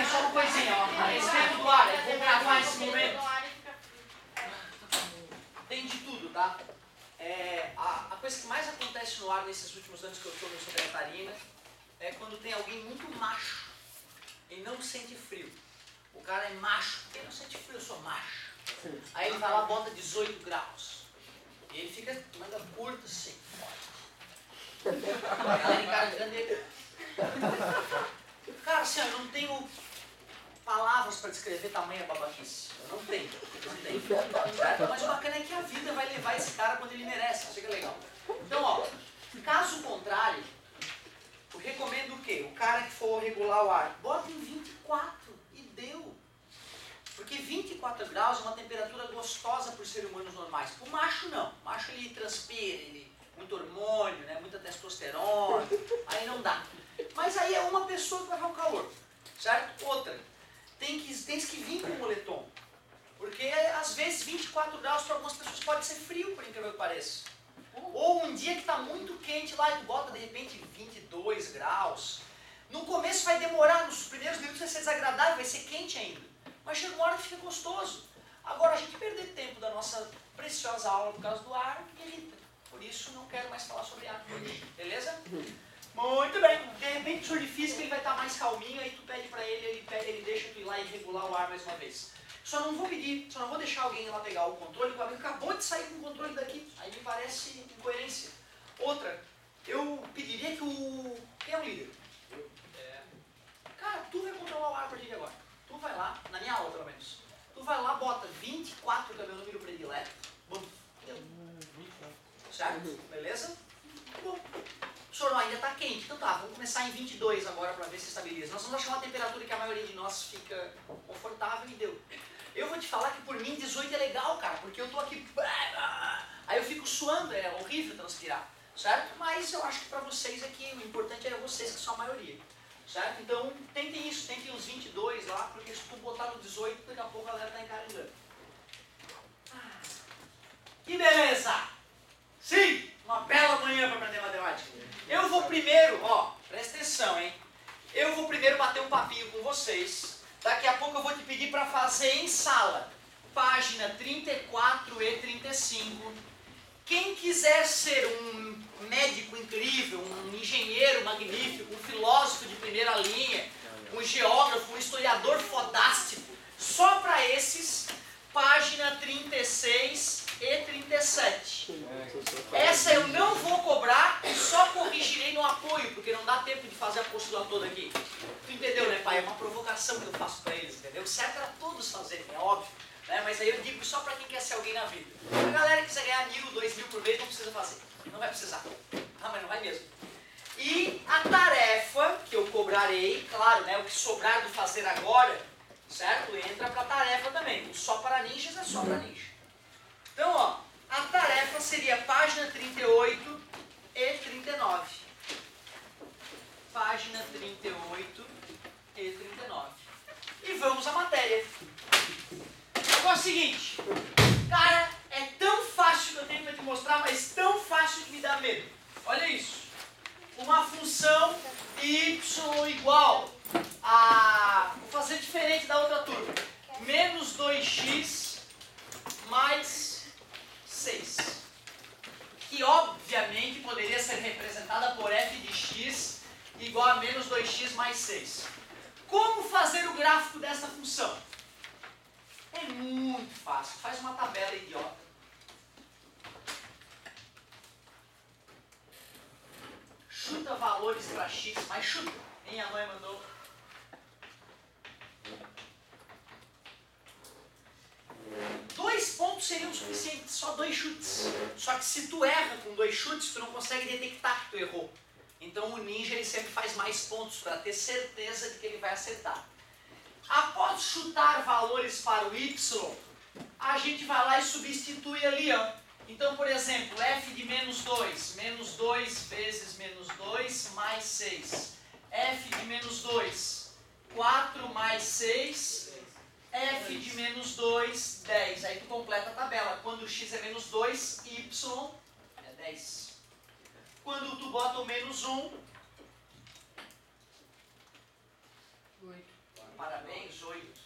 só uma coisinha, ó. A respeito do ar, eu vou gravar esse momento. Tem de tudo, tá? A coisa que mais acontece no ar nesses últimos anos que eu estou no Santa Catarina é quando tem alguém muito macho e não sente frio. O cara é macho, quem não sente frio, eu sou macho. Aí ele vai lá, bota 18 graus. E ele fica manga curta assim. A galera encarregando ele. Cara, assim, eu não tenho palavras para descrever tamanha babaquice. Eu não tenho. Mas o bacana é que a vida vai levar esse cara quando ele merece. Isso que é legal. Então, ó, caso contrário, eu recomendo o quê? O cara que for regular o ar, bota em 24 e deu. Porque 24 graus é uma temperatura gostosa para os seres humanos normais. O macho não. O macho ele transpira, muito hormônio, né? Muita testosterona, aí não dá. Mas aí é uma pessoa que vai dar o calor, certo? Outra, tens que vir com o moletom. Porque às vezes 24 graus para algumas pessoas pode ser frio, por incrível que pareça. Ou um dia que está muito quente lá e tu bota de repente 22 graus. No começo vai demorar, nos primeiros minutos vai ser desagradável, vai ser quente ainda. Mas chega uma hora que fica gostoso. Agora a gente perder tempo da nossa preciosa aula por causa do ar me irrita. Por isso não quero mais falar sobre ar hoje, beleza? Muito bem. De repente o professor de física ele vai estar mais calminho, aí tu pede para ele, ele deixa tu ir lá e regular o ar mais uma vez. Só não vou pedir, só não vou deixar alguém lá pegar o controle, o amigo acabou de sair com o controle daqui. Aí me parece incoerência. Outra, eu pediria que o... Quem é o líder? Cara, tu vai controlar o ar a partir de agora. Tu vai lá, na minha aula pelo menos. Tu vai lá, bota 24, que é o meu número predileto. Bom, certo? Beleza? Bom. O senhor ainda está quente, então tá, vamos começar em 22 agora para ver se estabiliza. Nós vamos achar uma temperatura que a maioria de nós fica confortável e deu. Eu vou te falar que por mim 18 é legal, cara, porque eu tô aqui... Aí eu fico suando, é horrível transpirar, certo? Mas eu acho que para vocês aqui, o importante é vocês que são a maioria, certo? Então tentem isso, tentem uns 22 lá, porque se tu botar no 18, daqui a pouco a galera tá encarregando. Que beleza! Sim! Uma bela manhã para aprender matemática. Eu vou primeiro, ó, presta atenção, hein? Eu vou primeiro bater um papinho com vocês. Daqui a pouco eu vou te pedir para fazer em sala. Página 34 e 35. Quem quiser ser um médico incrível, um engenheiro magnífico, um filósofo de primeira linha, um geógrafo, um historiador fodástico, só para esses, página 36 e 37. Essa eu não vou cobrar e só corrigirei no apoio, porque não dá tempo de fazer a postura toda aqui. Tu entendeu, né, pai? É uma provocação que eu faço para eles, entendeu? O certo era todos fazerem, é óbvio. Né? Mas aí eu digo só para quem quer ser alguém na vida. A galera que quiser ganhar 1.000, 2.000 por mês não precisa fazer. Não vai precisar. Ah, mas não vai mesmo. E a tarefa que eu cobrarei, claro, né, o que sobrar do fazer agora, certo? Entra para a tarefa também. O só para ninjas é só para ninja. Então, ó, a tarefa seria página 38 e 39. Página 38 e 39. E vamos à matéria. Agora é o seguinte, cara, é tão fácil que eu tenho para te mostrar, mas tão fácil que me dá medo. Olha isso. Uma função y igual a... Vou fazer diferente da outra turma. Menos 2x mais 6. Que obviamente poderia ser representada por f de x igual a menos 2x mais 6. Como fazer o gráfico dessa função? É muito fácil. Faz uma tabela idiota. Chuta valores para x, mas chuta. Nem a mãe mandou. Dois pontos seriam suficientes, só 2 chutes. Só que se tu erra com 2 chutes, tu não consegue detectar que tu errou. Então o ninja ele sempre faz mais pontos para ter certeza de que ele vai acertar. Após chutar valores para o y, a gente vai lá e substitui ali, ó. Então, por exemplo, f de menos 2 vezes menos 2 mais 6. f de menos 2, 4 mais 6, f de menos 2, 10. Aí tu completa a tabela. Quando x é menos 2, y é 10. Quando tu bota o menos 1, 8. Parabéns, 8.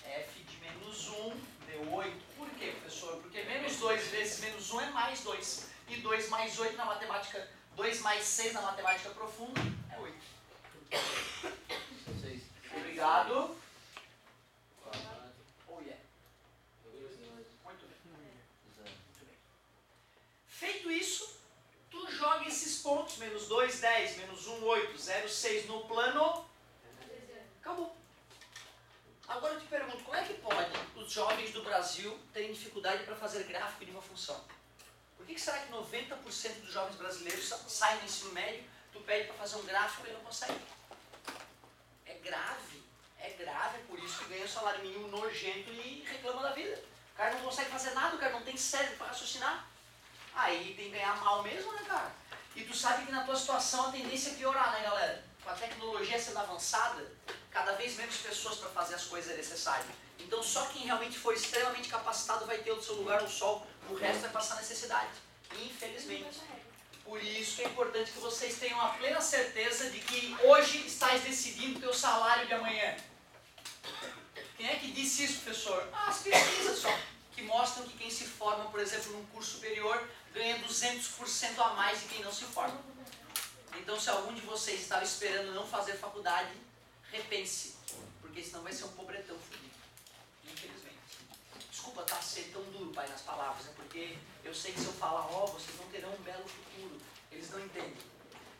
F de menos 1 deu 8. Por quê, professor? Porque menos 2 vezes menos 1 é mais 2. E 2 mais 8 na matemática, 2 mais 6 na matemática profunda é 8. 6. Obrigado. Oh yeah. Muito bem. Muito bem. Feito isso, tu joga esses pontos, menos 2, 10, menos 1, 8, 0, 6 no plano. Acabou. Agora eu te pergunto, como é que pode os jovens do Brasil terem dificuldade para fazer gráfico de uma função? Por que será que 90% dos jovens brasileiros saem do ensino médio, tu pede para fazer um gráfico e ele não consegue? É grave, é por isso que ganha o salário mínimo nojento e reclama da vida. O cara não consegue fazer nada, o cara não tem cérebro para raciocinar. Aí tem que ganhar mal mesmo, né, cara? E tu sabe que na tua situação a tendência é piorar, né, galera? Com a tecnologia sendo avançada, cada vez menos pessoas para fazer as coisas é necessário. Então só quem realmente for extremamente capacitado vai ter o seu lugar no sol, o resto vai passar necessidade. Infelizmente. Por isso que é importante que vocês tenham a plena certeza de que hoje estás decidindo o teu salário de amanhã. Quem é que disse isso, professor? As pesquisas só, que mostram que quem se forma, por exemplo, num curso superior, ganha 200% a mais de quem não se forma. Então, se algum de vocês estava esperando não fazer faculdade, repense, porque senão vai ser um pobretão fudido. Infelizmente. Desculpa tá, ser tão duro, pai, nas palavras, porque eu sei que se eu falar, vocês não terão um belo futuro, eles não entendem.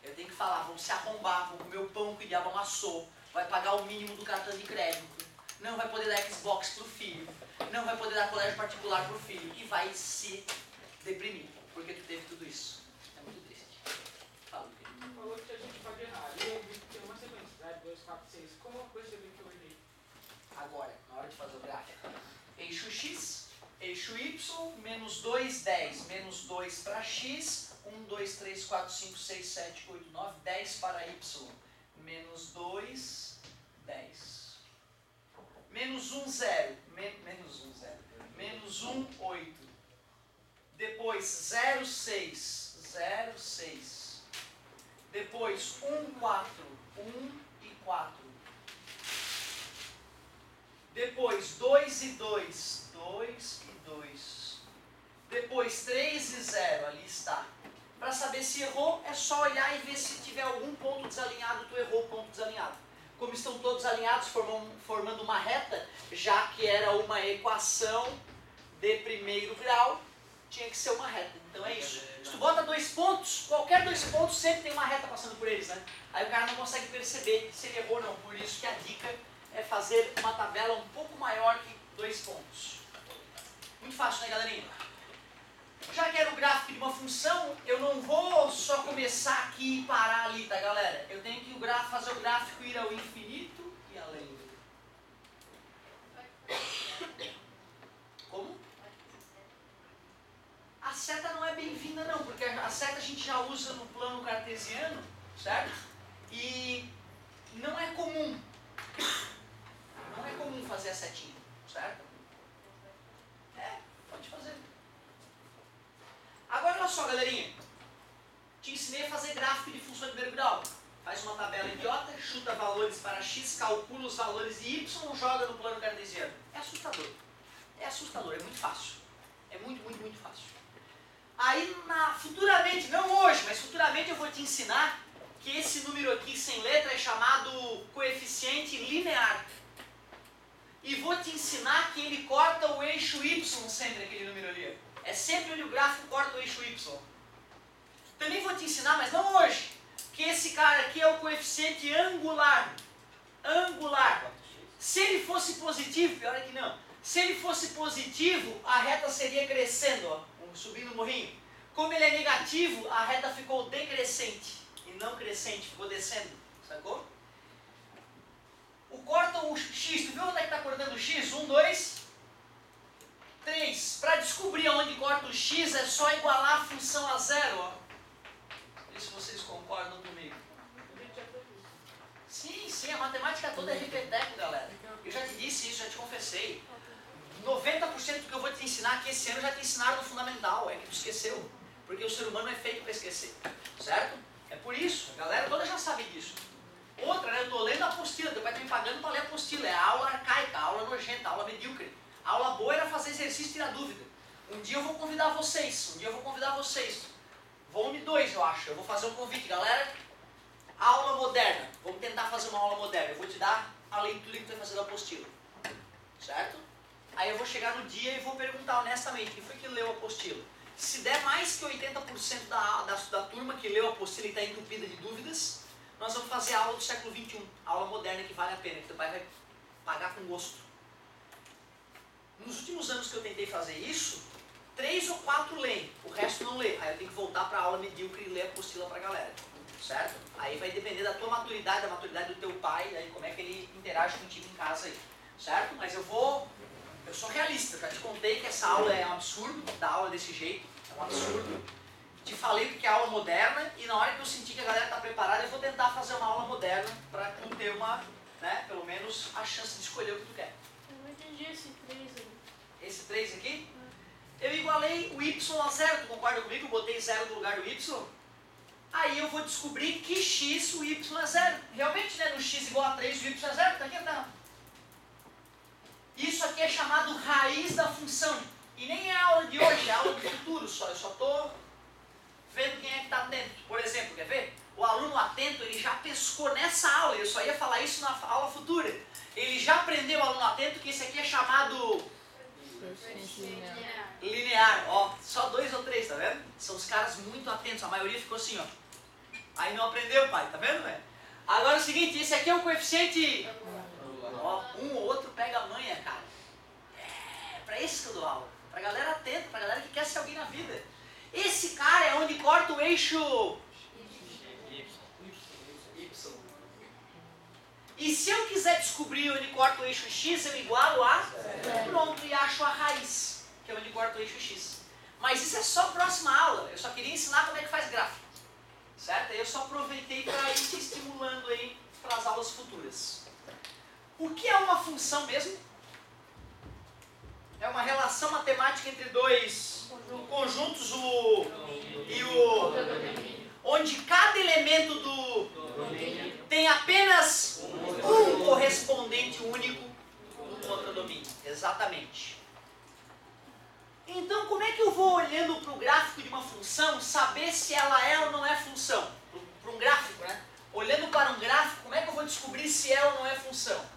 Eu tenho que falar, vão se arrombar, vão comer o pão que o diabo amassou, vai pagar o mínimo do cartão de crédito, não vai poder dar Xbox pro filho, não vai poder dar colégio particular pro filho, e vai se deprimir, porque tu teve tudo isso. É muito triste. Fala, querido. Falou que a gente pode errar. E eu vi que tem uma sequência, né? 2, 4, 6. Como eu percebi que eu errei? Agora, na hora de fazer o gráfico. Eixo X, eixo Y, menos 2, 10. Menos 2 para X, 1, 2, 3, 4, 5, 6, 7, 8, 9, 10 para Y. Menos 2, 10. Menos 1, 0. Menos 1, 0. Menos 1, 8. Depois 0, 6. 0, 6. Depois 1, 4. 1 e 4. Depois 2 e 2. 2 e 2. Depois 3 e 0. Ali está. Para saber se errou, é só olhar e ver se tiver algum ponto desalinhado, tu errou o ponto desalinhado. Como estão todos alinhados, formando uma reta, já que era uma equação de primeiro grau, tinha que ser uma reta. Então é isso. Se tu bota 2 pontos, qualquer 2 pontos sempre tem uma reta passando por eles, né? Aí o cara não consegue perceber se ele errou ou não. Por isso que a dica é fazer uma tabela um pouco maior que 2 pontos. Muito fácil, né, galerinha? Já que era o gráfico de uma função, eu não vou só começar aqui e parar ali, tá, galera? Eu tenho que fazer o gráfico ir ao infinito e além. Como? A seta não é bem-vinda não, porque a seta a gente já usa no plano cartesiano, certo? E não é comum. Não é comum fazer a setinha, certo? Pode fazer. Agora olha só, galerinha. Te ensinei a fazer gráfico de função de primeiro grau. Faz uma tabela idiota, chuta valores para x, calcula os valores de y, joga no plano cartesiano. É assustador. É assustador, é muito fácil. É muito, muito, muito fácil. Aí, futuramente, não hoje, mas futuramente eu vou te ensinar que esse número aqui sem letra é chamado coeficiente linear. E vou te ensinar que ele corta o eixo y sempre, aquele número ali. É sempre onde o gráfico corta o eixo y. Também vou te ensinar, mas não hoje, que esse cara aqui é o coeficiente angular. Angular. Se ele fosse positivo, pior é que não. Se ele fosse positivo, a reta seria crescendo, ó, subindo o morrinho. Como ele é negativo, a reta ficou decrescente e não crescente, ficou descendo, sacou? Corta o x, tu viu onde é que está cortando o x? 1, 2, 3. Para descobrir onde corta o x, é só igualar a função a zero, ó. Vê se vocês concordam comigo. Sim, a matemática toda é repeteco, galera. Eu já te disse isso, já te confessei. 90% do que eu vou te ensinar aqui esse ano já te ensinaram no fundamental, é que tu esqueceu. Porque o ser humano é feito para esquecer, certo? É por isso, a galera toda já sabe disso. Outra, né, eu tô lendo a apostila, teu pai tá me pagando medíocre. A aula boa era fazer exercício e tirar dúvida. Um dia eu vou convidar vocês. Volume 2, eu acho. Eu vou fazer um convite, galera. Aula moderna. Vamos tentar fazer uma aula moderna. Eu vou te dar a leitura que tu vai fazer da apostila. Certo? Aí eu vou chegar no dia e vou perguntar honestamente quem foi que leu a apostila. Se der mais que 80% da turma que leu a apostila e está entupida de dúvidas, nós vamos fazer a aula do século XXI. A aula moderna que vale a pena, que teu pai vai pagar com gosto. Nos últimos anos que eu tentei fazer isso, 3 ou 4 leem, o resto não lê. Aí eu tenho que voltar para a aula medíocre e ler a apostila para a galera. Certo? Aí vai depender da tua maturidade, da maturidade do teu pai, aí como é que ele interage contigo em casa aí. Certo? Mas eu sou realista, eu já te contei que essa aula é um absurdo, dar aula desse jeito, é um absurdo. Te falei o que é aula moderna e na hora que eu sentir que a galera está preparada, eu vou tentar fazer uma aula moderna para tu ter uma, né, pelo menos a chance de escolher o que tu quer. Eu não entendi esse 3 aí. Esse 3 aqui, eu igualei o y a zero, tu concorda comigo? Eu botei zero no lugar do y. Aí eu vou descobrir que x o y é zero. Realmente, né, no x igual a 3 o y é zero, tá aqui, tá? Isso aqui é chamado raiz da função. E nem é aula de hoje, é aula do futuro só. Eu só estou vendo quem é que está atento. Por exemplo, quer ver? O aluno atento, ele já pescou nessa aula, eu só ia falar isso na aula futura. Ele já aprendeu, o aluno atento, que esse aqui é chamado linear. Ó, só 2 ou 3, tá vendo? São os caras muito atentos, a maioria ficou assim, ó. Aí não aprendeu, pai, tá vendo, velho? Agora é o seguinte, esse aqui é o coeficiente... Ó, um ou outro pega a manha, cara. É pra isso que eu dou aula. Pra galera atenta, pra galera que quer ser alguém na vida. Esse cara é onde corta o eixo... Y. E se eu quiser descobrir onde corta o eixo X, eu igualo a... Pronto, e acho a raiz, que é onde corta o eixo X. Mas isso é só a próxima aula. Eu só queria ensinar como é que faz gráfico. Certo? Eu só aproveitei para ir te estimulando aí para as aulas futuras. O que é uma função mesmo? É uma relação matemática entre dois conjuntos, onde cada elemento tem apenas um correspondente único no contradomínio. Exatamente. Então, como é que eu vou, olhando para o gráfico de uma função, saber se ela é ou não é função? Para um gráfico, né? Olhando para um gráfico, como é que eu vou descobrir se é ou não é função?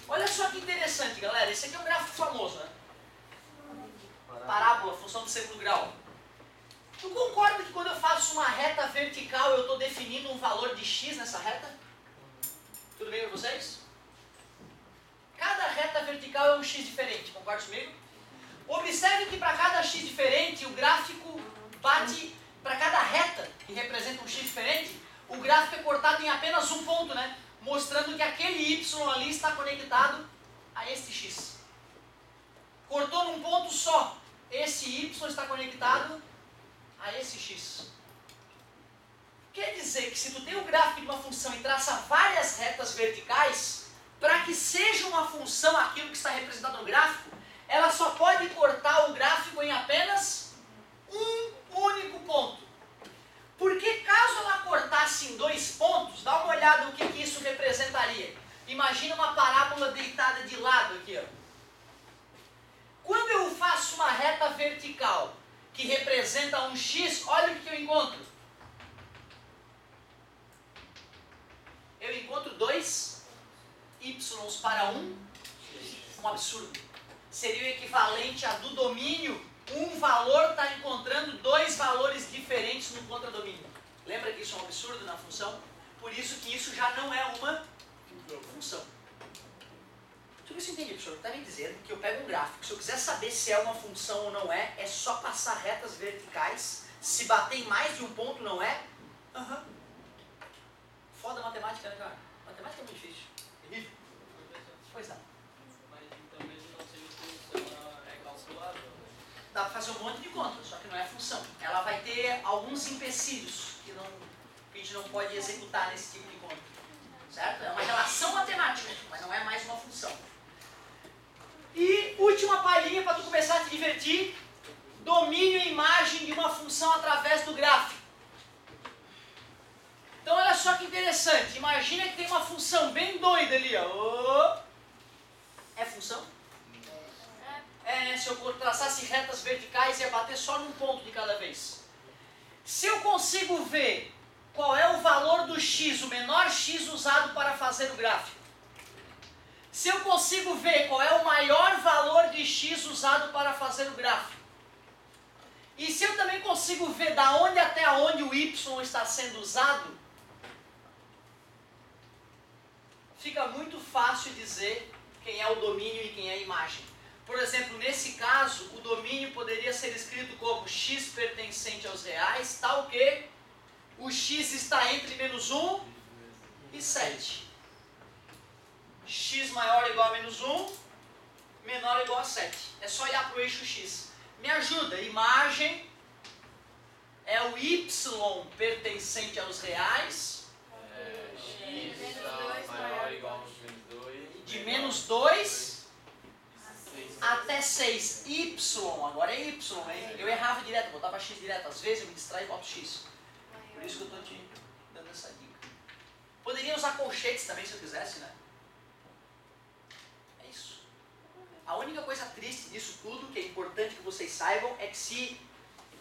Olha só que interessante, galera. Esse aqui é um gráfico famoso, né? Parábola, função de segundo grau. Tu concorda que quando eu faço uma reta vertical, eu estou definindo um valor de x nessa reta? Tudo bem para vocês? Cada reta vertical é um x diferente, concorda comigo? Observe que para cada x diferente, o gráfico bate, para cada reta que representa um x diferente, o gráfico é cortado em apenas um ponto, né? Mostrando que aquele y ali está conectado a este x. Cortou num ponto só. Esse y está conectado a esse x. Quer dizer que se tu tem um gráfico de uma função e traça várias retas verticais, para que seja uma função aquilo que está representado no gráfico, ela só pode cortar o gráfico em apenas um único ponto. Porque caso ela cortasse em 2 pontos, dá uma olhada no que isso representaria. Imagina uma parábola deitada de lado aqui, ó. Quando eu faço uma reta vertical que representa um x, olha o que eu encontro. Eu encontro 2 y para um absurdo. Seria o equivalente a do domínio, um valor está encontrando 2 valores diferentes no contradomínio. Lembra que isso é um absurdo na função? Por isso que isso já não é uma função. Deixa eu ver se eu entendi, professor. Está me dizendo que eu pego um gráfico, se eu quiser saber se é uma função ou não é, é só passar retas verticais, se bater em mais de um ponto não é? Aham. Foda a matemática, né, cara? Matemática é muito difícil. Terrível. Pois não. Dá para fazer um monte de contas, só que não é função. Ela vai ter alguns empecilhos que a gente não pode executar nesse tipo de conta. Certo? É uma relação matemática, mas não é mais uma função. E última palhinha para tu começar a te divertir. Domínio e imagem de uma função através do gráfico. Então olha só que interessante. Imagina que tem uma função bem doida ali, ó. É função? Se eu traçasse retas verticais, ia bater só num ponto de cada vez. Se eu consigo ver qual é o valor do x, o menor x usado para fazer o gráfico, se eu consigo ver qual é o maior valor de x usado para fazer o gráfico, e se eu também consigo ver da onde até onde o y está sendo usado, fica muito fácil dizer quem é o domínio e quem é a imagem. Por exemplo, nesse caso, o domínio poderia ser escrito como x pertencente aos reais, tal que o x está entre menos 1 e 7. X maior ou igual a menos 1, menor ou igual a 7. É só olhar para o eixo x. Me ajuda, imagem é o y pertencente aos reais. X maior ou igual a menos 2. De menos 2 até 6. Y, agora é y, hein? Eu errava direto, botava x direto. Às vezes eu me distraio e boto x. Por isso que eu estou te dando essa dica. Poderia usar colchetes também se eu quisesse, né? É isso. A única coisa triste disso tudo, que é importante que vocês saibam, é que se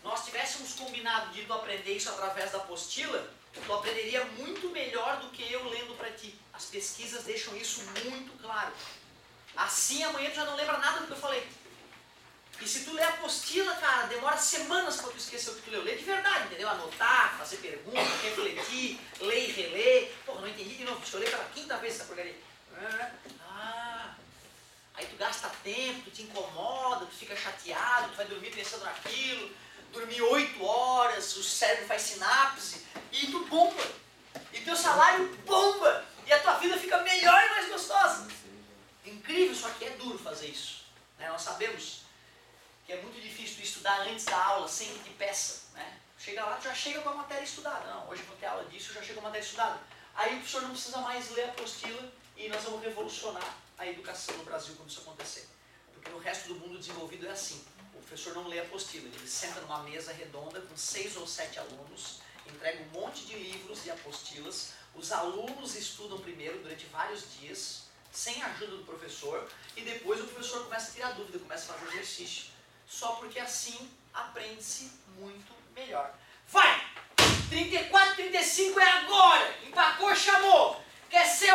nós tivéssemos combinado de tu aprender isso através da apostila, tu aprenderia muito melhor do que eu lendo para ti. As pesquisas deixam isso muito claro. Assim amanhã tu já não lembra nada do que eu falei. E se tu ler a apostila, cara, demora semanas para tu esquecer o que tu leu. Lê de verdade, entendeu? Anotar, fazer perguntas, refletir, ler e reler. Porra, não entendi de novo, deixa eu ler pela quinta vez essa porcaria. Aí tu gasta tempo, tu te incomoda, tu fica chateado, tu vai dormir pensando naquilo. Dormir 8 horas, o cérebro faz sinapse e tu bomba. E teu salário bomba. E a tua vida fica melhor e mais gostosa. Incrível, só que é duro fazer isso. Né? Nós sabemos que é muito difícil tu estudar antes da aula, sem que te peça. Né? Chega lá, tu já chega com a matéria estudada. Não, hoje eu vou ter aula disso, eu já chego com a matéria estudada. Aí o professor não precisa mais ler a apostila e nós vamos revolucionar a educação no Brasil quando isso acontecer. Porque no resto do mundo desenvolvido é assim. O professor não lê a apostila, ele senta numa mesa redonda com 6 ou 7 alunos, entrega um monte de livros e apostilas, os alunos estudam primeiro durante vários dias, sem a ajuda do professor, e depois o professor começa a tirar dúvida, começa a fazer exercício. Só porque assim aprende-se muito melhor. Vai! 34, 35 é agora! Empacou, chamou! Quer ser